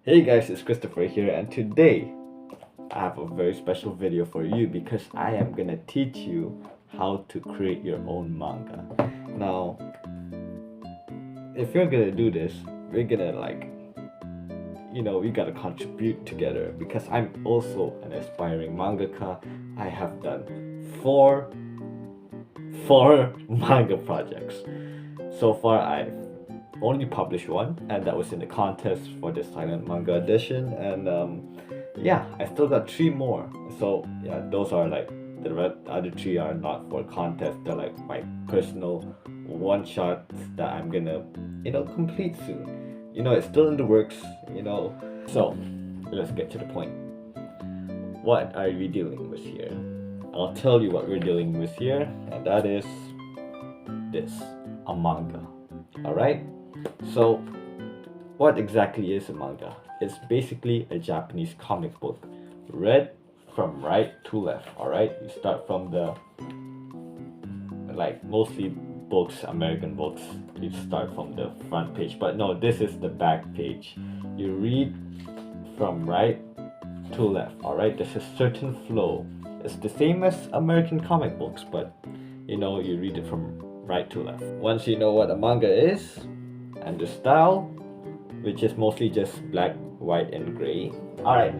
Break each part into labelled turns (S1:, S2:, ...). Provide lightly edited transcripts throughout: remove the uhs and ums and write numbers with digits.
S1: Hey guys, it's Christopher here, and today I have a very special video for you because I am gonna teach you how to create your own manga. Now, if you're gonna do this, we're gonna we gotta contribute together because I'm also an aspiring mangaka. I have done four manga projects. So far, I've only published one, and that was in the contest for the silent manga edition. And yeah, I still got three more. So yeah, those are like other three are not for contest. They're like my personal one shots that I'm gonna complete soon. It's still in the works. So let's get to the point. What are we dealing with here? I'll tell you what we're dealing with here, and that is this, a manga. Alright? So, what exactly is a manga? It's basically a Japanese comic book, read from right to left. Alright? You start from the, like mostly books, American books, you start from the front page. But no, this is the back page. You read from right to left. Alright? There's a certain flow. It's the same as American comic books, but you read it from right to left. Once you know what a manga is, and the style, which is mostly just black, white, and gray. Alright,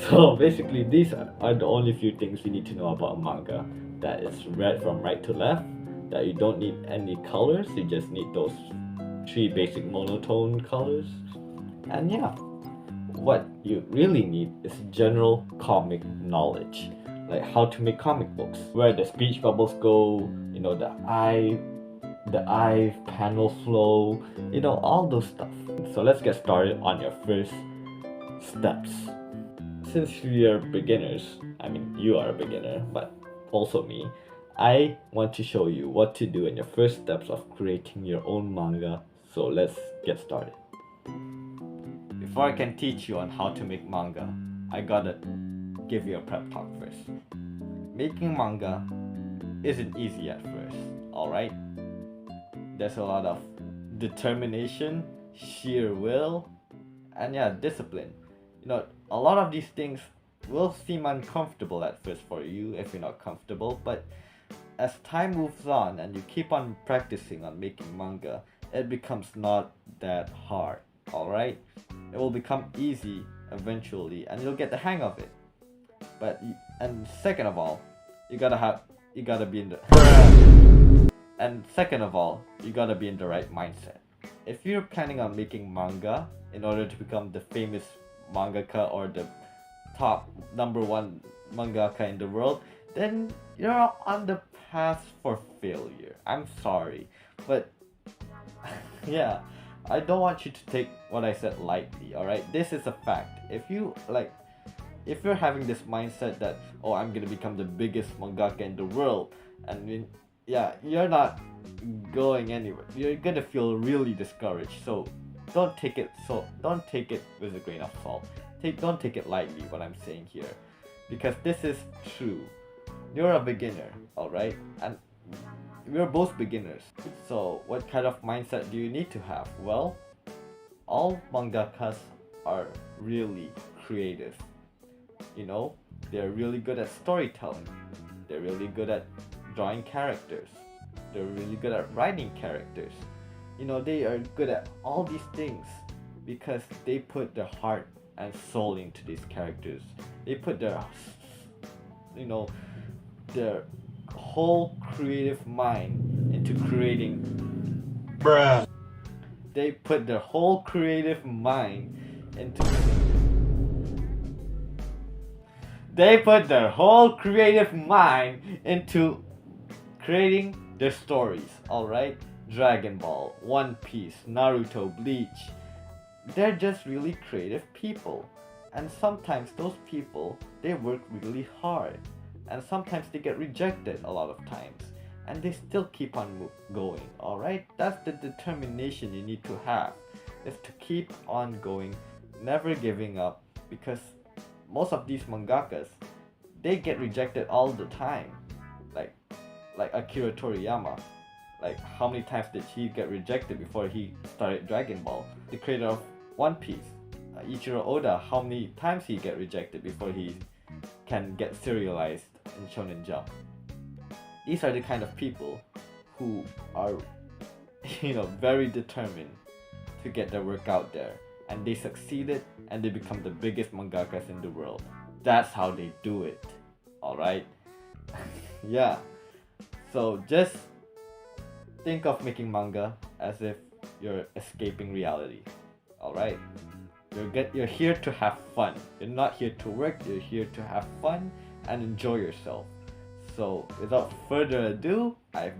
S1: so basically these are the only few things you need to know about a manga. That it's read from right to left, that you don't need any colors, you just need those three basic monotone colors. And yeah, what you really need is general comic knowledge. Like how to make comic books, where the speech bubbles go, the eye panel flow, all those stuff. So let's get started on your first steps. Since we are beginners, I mean you are a beginner, but also me, I want to show you what to do in your first steps of creating your own manga. So let's get started. Before I can teach you on how to make manga, I gotta give you a prep talk first. Making manga isn't easy at first, alright? There's a lot of determination, sheer will, and yeah, discipline. A lot of these things will seem uncomfortable at first for you if you're not comfortable, but as time moves on and you keep on practicing on making manga, it becomes not that hard, alright? It will become easy eventually and you'll get the hang of it. And second of all, you gotta be in the and second of all, you gotta be in the right mindset. If you're planning on making manga in order to become the famous mangaka or the top number one mangaka in the world, then you're on the path for failure. I'm sorry, but yeah, I don't want you to take what I said lightly. Alright, this is a fact. If you're having this mindset that, oh, I'm gonna become the biggest mangaka in the world, and yeah, you're not going anywhere. You're gonna feel really discouraged. So don't take it with a grain of salt. Don't take it lightly what I'm saying here, because this is true. You're a beginner, alright? And we're both beginners. So what kind of mindset do you need to have? Well, all mangakas are really creative. They're really good at storytelling. They're really good at drawing characters. They're really good at writing characters. They are good at all these things because they put their heart and soul into these characters. They put their whole creative mind into creating. Bruh. They put their whole creative mind into. They put their whole creative mind into creating their stories, alright? Dragon Ball, One Piece, Naruto, Bleach. They're just really creative people. And sometimes those people, they work really hard. And sometimes they get rejected a lot of times. And they still keep on going, alright? That's the determination you need to have. Is to keep on going, never giving up, because most of these mangakas, they get rejected all the time. Like Akira Toriyama. Like, how many times did he get rejected before he started Dragon Ball? The creator of One Piece. Ichiro Oda, how many times he get rejected before he can get serialized in Shonen Jump. These are the kind of people who are, very determined to get their work out there, and they succeeded and they become the biggest mangakas in the world. That's how they do it. Alright? Yeah. So just think of making manga as if you're escaping reality. Alright? You're here to have fun. You're not here to work, you're here to have fun and enjoy yourself. So without further ado, I've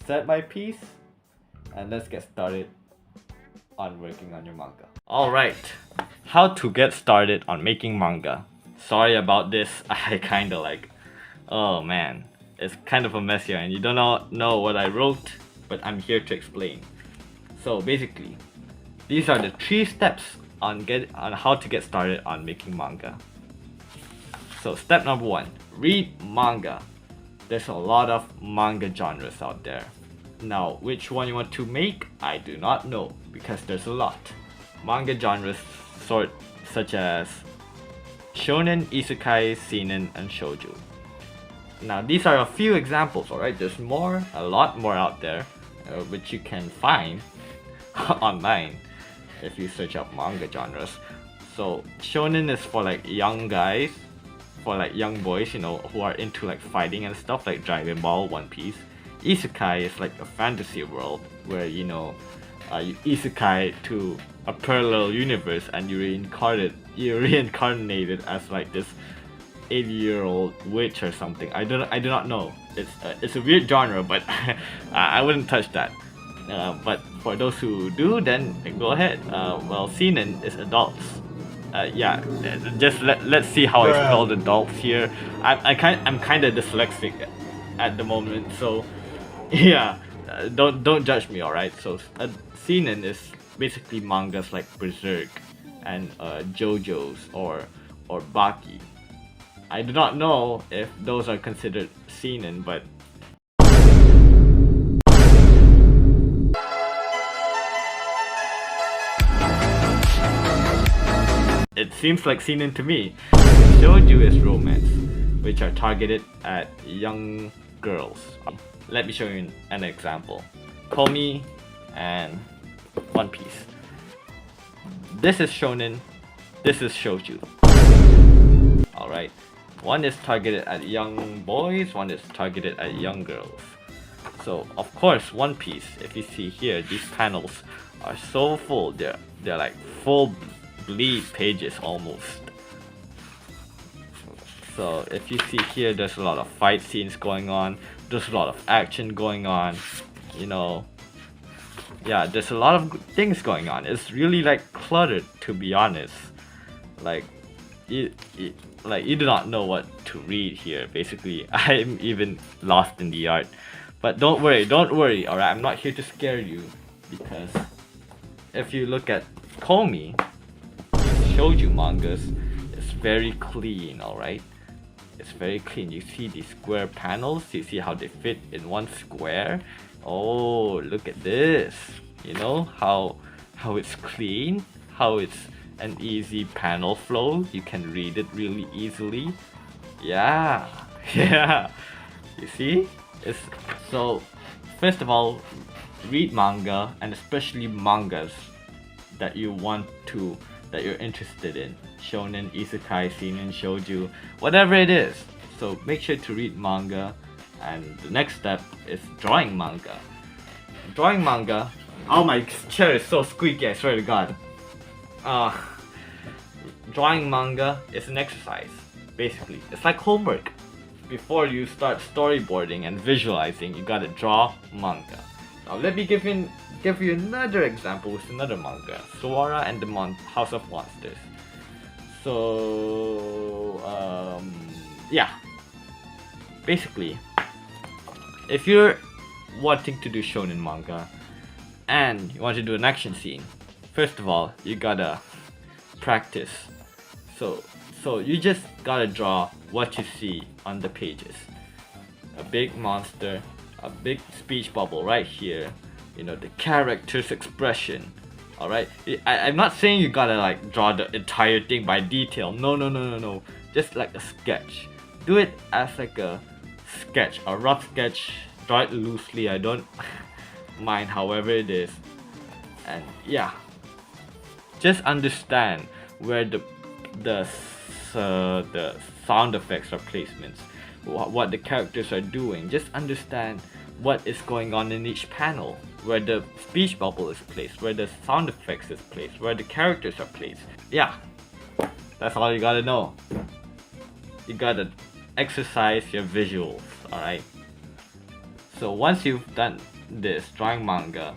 S1: said my piece, and let's get started on working on your manga. Alright, how to get started on making manga. Sorry about this, I kinda oh man, it's kind of a mess here and you don't know what I wrote, but I'm here to explain. So basically, these are the 3 steps on how to get started on making manga. So step number 1, read manga. There's a lot of manga genres out there. Now, which one you want to make, I do not know, because there's a lot. Manga genres such as shonen, isekai, seinen, and shoujo. Now, these are a few examples, alright? There's a lot more out there, which you can find online if you search up manga genres. So, shonen is for young guys, for young boys, who are into fighting and stuff, like Dragon Ball, One Piece. Isekai is a fantasy world where you isekai to a parallel universe and you're reincarnated as this 80-year-old witch or something. I do not know. It's a weird genre, but I wouldn't touch that. But for those who do, then go ahead. Well, seinen is adults. Yeah, just let's see how I spell adults here. I'm kind of dyslexic at the moment, so yeah, don't judge me, alright? So seinen is basically mangas like Berserk and JoJo's or Baki. I do not know if those are considered seinen, but it seems like seinen to me. Shoujo is romance, which are targeted at young girls. Let me show you an example. Komi and One Piece. This is shonen, this is shoujo. Alright. One is targeted at young boys, one is targeted at young girls. So of course, One Piece, if you see here, these panels are so full. They're full bleed pages almost. So if you see here, there's a lot of fight scenes going on, there's a lot of action going on, yeah, there's a lot of things going on. It's really cluttered, to be honest. You do not know what to read here. Basically, I'm even lost in the art. But don't worry, alright? I'm not here to scare you, because if you look at Komi, shoujo mangas, it's very clean, alright? It's very clean. You see these square panels, you see how they fit in one square. Oh, look at this. How it's clean, how it's an easy panel flow. You can read it really easily. Yeah. You see? So first of all, read manga, and especially mangas that you're interested in. Shonen, isekai, seinen, shoujo, whatever it is. So make sure to read manga, and the next step is drawing manga. Drawing manga. Oh, my chair is so squeaky, I swear to God. Drawing manga is an exercise. Basically, it's like homework. Before you start storyboarding and visualizing, you gotta draw manga. Now let me give you another example with another manga, Sora and the House of Monsters. So yeah, basically, if you're wanting to do shonen manga and you want to do an action scene, first of all, you gotta practice. So you just gotta draw what you see on the pages. A big monster, a big speech bubble right here, the character's expression, Alright? I'm not saying you gotta like draw the entire thing by detail. No. Just like a sketch. Do it as like a sketch, a rough sketch. Draw it loosely. I don't mind however it is. And yeah, just understand where the the sound effects or placements, what the characters are doing. Just understand what is going on in each panel, where the speech bubble is placed, where the sound effects is placed, where the characters are placed. Yeah, that's all you gotta know. You gotta exercise your visuals, alright? So once you've done this drawing manga,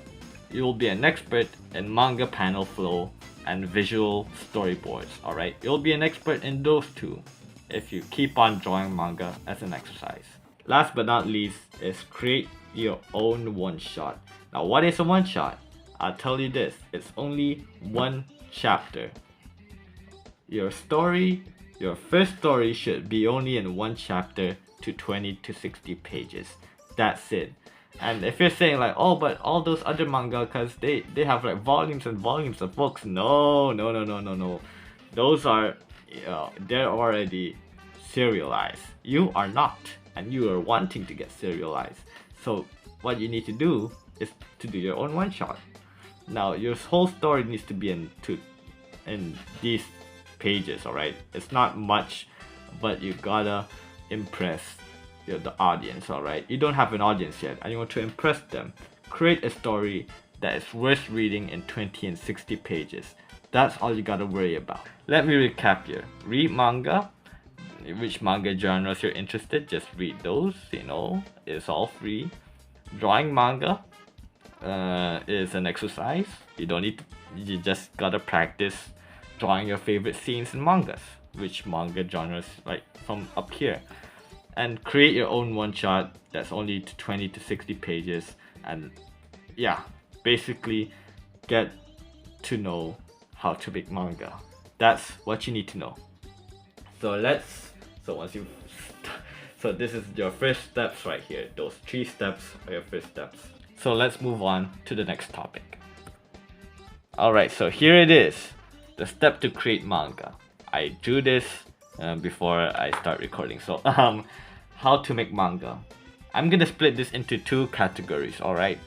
S1: you will be an expert in manga panel flow and visual storyboards, alright? You'll be an expert in those two if you keep on drawing manga as an exercise. Last but not least is create your own one-shot. Now what is a one-shot? I'll tell you this, it's only one chapter. Your story, your first story should be only in one chapter to 20 to 60 pages. That's it. And if you're saying like, oh, but all those other mangakas, they have like volumes and volumes of books. No. Those are, they're already serialized. You are not, and you are wanting to get serialized. So what you need to do is to do your own one shot. Now your whole story needs to be in these pages, alright? It's not much, but you gotta impress the audience, alright? You don't have an audience yet and you want to impress them. Create a story that is worth reading in 20 and 60 pages. That's all you gotta worry about. Let me recap here. Read manga. Which manga genres you're interested, just read those, it's all free. Drawing manga is an exercise. You just gotta practice drawing your favorite scenes in mangas, which manga genres like from up here. And create your own one shot that's only 20 to 60 pages, and yeah, basically get to know how to make manga. That's what you need to know. So this is your first steps right here. Those 3 steps are your first steps. So let's move on to the next topic. Alright, so here it is. The step to create manga. I drew this before I start recording. So how to make manga. I'm gonna split this into 2 categories, alright?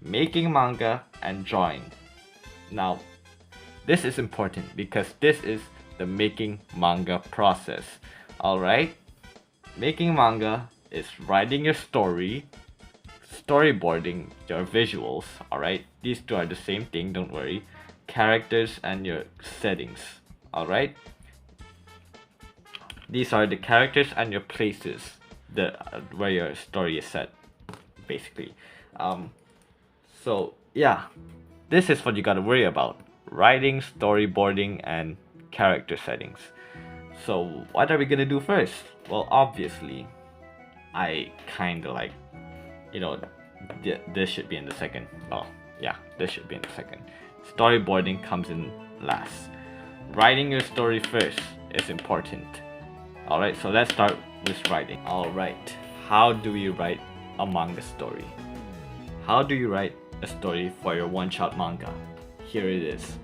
S1: Making manga and drawing. Now, this is important because this is the making manga process, alright? Making manga is writing your story, storyboarding your visuals, alright? These 2 are the same thing, don't worry. Characters and your settings, alright? These are the characters and your places, where your story is set, basically. So yeah, this is what you gotta worry about: writing, storyboarding, and character settings. So what are we gonna do first? Well, obviously, I kinda like, this should be in the second. Oh yeah, this should be in the second. Storyboarding comes in last. Writing your story first is important. Alright, so let's start with writing. Alright, how do you write a manga story? How do you write a story for your one-shot manga? Here it is.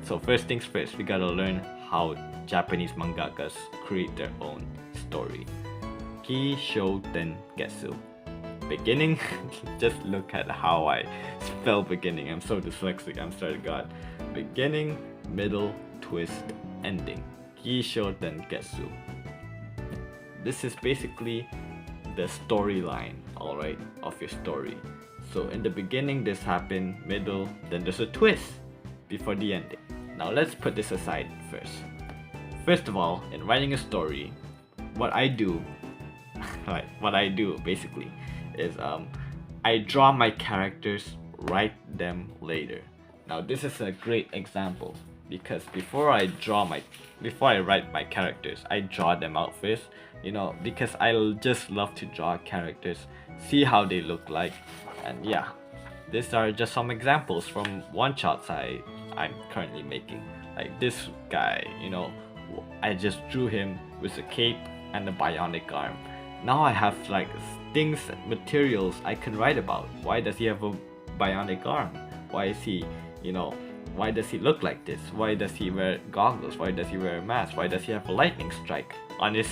S1: So first things first, we gotta learn how Japanese mangakas create their own story. Ki, shou, ten, getsu. Beginning, just look at how I spell beginning. I'm so dyslexic, I'm sorry God. Beginning, middle, twist, ending. Ki, shou, ten, getsu. This is basically the storyline, alright, of your story. So in the beginning this happened, middle, then there's a twist before the ending. Now let's put this aside first. First of all, in writing a story, what I do basically is I draw my characters, write them later. Now this is a great example because before I write my characters, I draw them out first, because I just love to draw characters, see how they look like. And yeah, these are just some examples from one-shots I'm currently making. Like this guy, I just drew him with a cape and a bionic arm. Now I have like things, materials I can write about. Why does he have a bionic arm? Why is he, You know, why does he look like this? Why does he wear goggles? Why does he wear a mask? Why does he have a lightning strike on his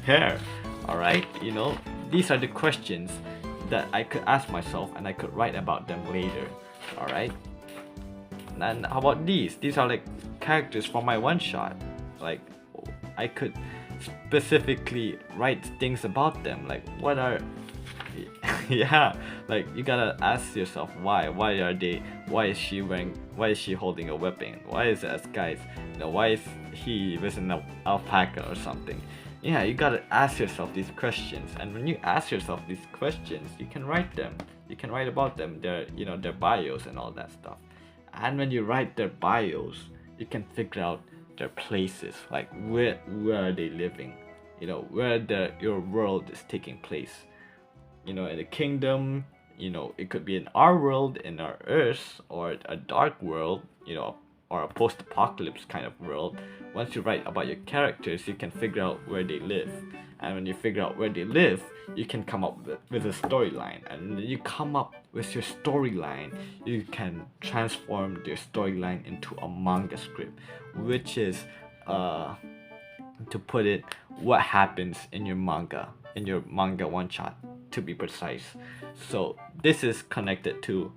S1: hair? Alright, you know, these are the questions that I could ask myself and I could write about them later. Alright? And how about these? These are like characters from my one shot. Like, I could specifically write things about them. Like, what are yeah, like you gotta ask yourself why are they, why is she holding a weapon, why is this guy's, you know, why is he with an alpaca or something. Yeah, you gotta ask yourself these questions, and when you ask yourself these questions, you can write them, you can write about them, their, you know, their bios and all that stuff. And when you write their bios, you can figure out their places, like where are they living, you know, where your world is taking place. You know, in a kingdom, you know, it could be in our world, in our Earth, or a dark world, you know, or a post-apocalypse kind of world. Once you write about your characters, you can figure out where they live. And when you figure out where they live, you can come up with a storyline. And when you come up with your storyline, you can transform your storyline into a manga script, which is, to put it, what happens in your manga one shot, to be precise. So this is connected to,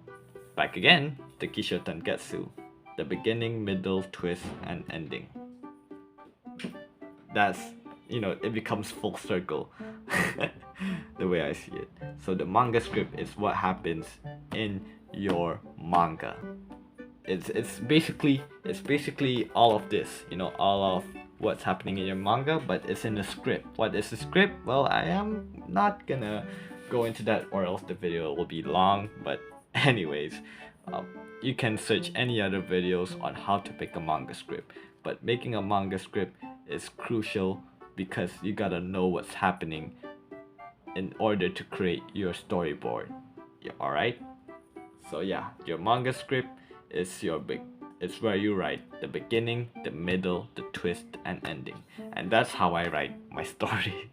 S1: back again, the Kisho Tengetsu, the beginning, middle, twist, and ending. That's, you know, it becomes full circle the way I see it. So the manga script is what happens in your manga. It's basically all of this, you know, all of what's happening in your manga, but it's in the script. What is the script? Well, I am not gonna go into that, or else the video will be long. But anyways, you can search any other videos on how to make a manga script. But making a manga script is crucial because you gotta know what's happening in order to create your storyboard. Yeah, alright? So yeah, your manga script is it's where you write the beginning, the middle, the twist, and ending. And that's how I write my story.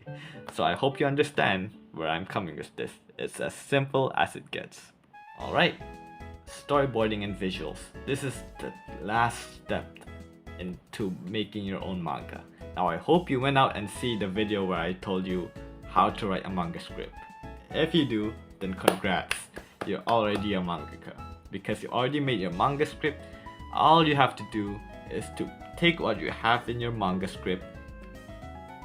S1: So I hope you understand where I'm coming with this. It's as simple as it gets. Alright, storyboarding and visuals. This is the last step into making your own manga. Now I hope you went out and see the video where I told you how to write a manga script. If you do, then congrats, you're already a mangaka. Because you already made your manga script, all you have to do is to take what you have in your manga script,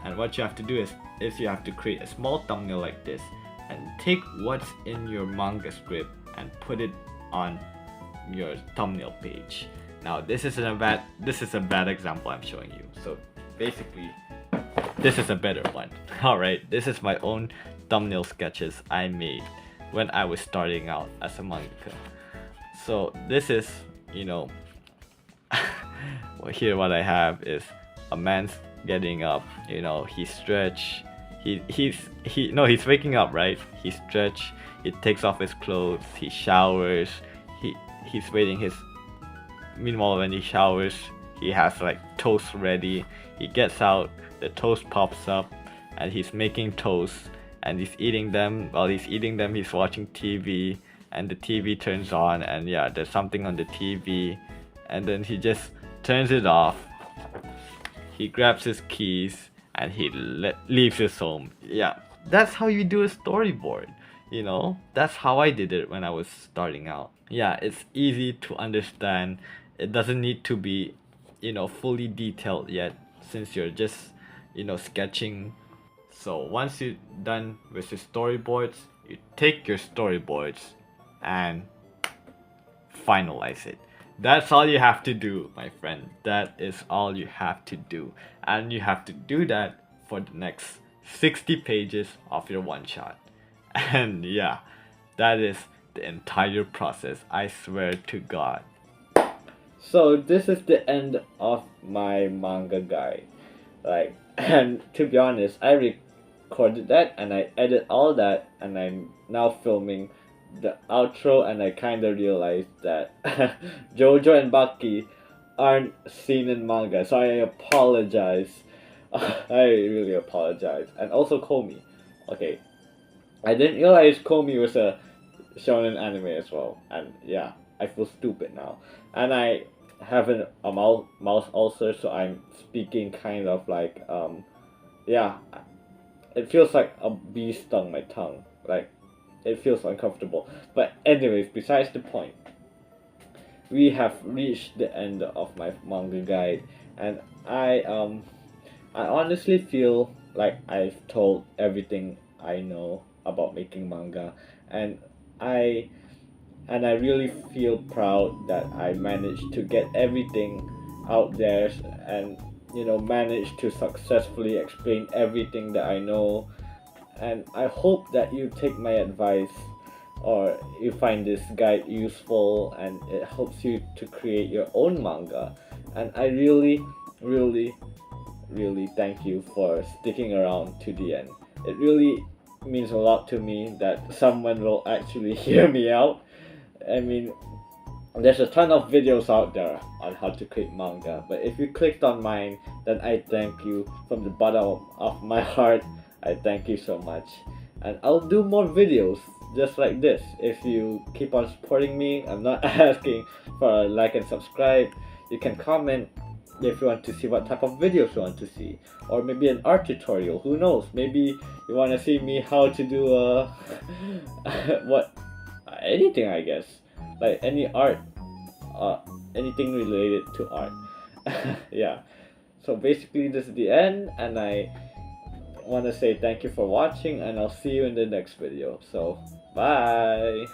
S1: and what you have to do is you have to create a small thumbnail like this, and take what's in your manga script and put it on your thumbnail page. Now this is a bad example I'm showing you. So basically, this is a better one. Alright, this is my own thumbnail sketches I made when I was starting out as a mangaka. So this is, you know, well, here what I have is a man's getting up, you know, he stretch, he's waking up, right? He stretch, he takes off his clothes, he showers, he's waiting his, meanwhile when he showers, he has like toast ready, he gets out, the toast pops up, and he's making toast, and he's eating them. While he's eating them, he's watching TV, and the TV turns on, and yeah, there's something on the TV, and then he just turns it off, he grabs his keys, and he leaves his home. Yeah, that's how you do a storyboard, you know? That's how I did it when I was starting out. Yeah, it's easy to understand. It doesn't need to be, you know, fully detailed yet, since you're just, you know, sketching. So once you're done with your storyboards, you take your storyboards and finalize it. That's all you have to do, my friend. That is all you have to do. And you have to do that for the next 60 pages of your one shot. And yeah, that is the entire process, I swear to God. So this is the end of my manga guide. Like, and to be honest, I recorded that and I edit all that, and I'm now filming the outro, and I kinda realized that Jojo and Baki aren't seen in manga, so I apologize. I really apologize. And also Komi. Okay, I didn't realize Komi was a shonen anime as well, and yeah, I feel stupid now, and I have a mouth ulcer, so I'm speaking kind of like yeah, it feels like a bee stung my tongue. Like, it feels uncomfortable. But anyways, besides the point, we have reached the end of my manga guide, and I honestly feel like I've told everything I know about making manga, and I I really feel proud that I managed to get everything out there, and managed to successfully explain everything that I know. And I hope that you take my advice, or you find this guide useful and it helps you to create your own manga. And I really, really, really thank you for sticking around to the end. It really means a lot to me that someone will actually hear me out. I mean, there's a ton of videos out there on how to create manga, but if you clicked on mine, then I thank you from the bottom of my heart. I thank you so much. And I'll do more videos just like this if you keep on supporting me. I'm not asking for a like and subscribe. You can comment if you want to see what type of videos you want to see, or maybe an art tutorial. Who knows? Maybe you want to see me how to do what anything, I guess, like any art, uh, anything related to art. Yeah. So basically, this is the end, and I want to say thank you for watching, and I'll see you in the next video. So bye.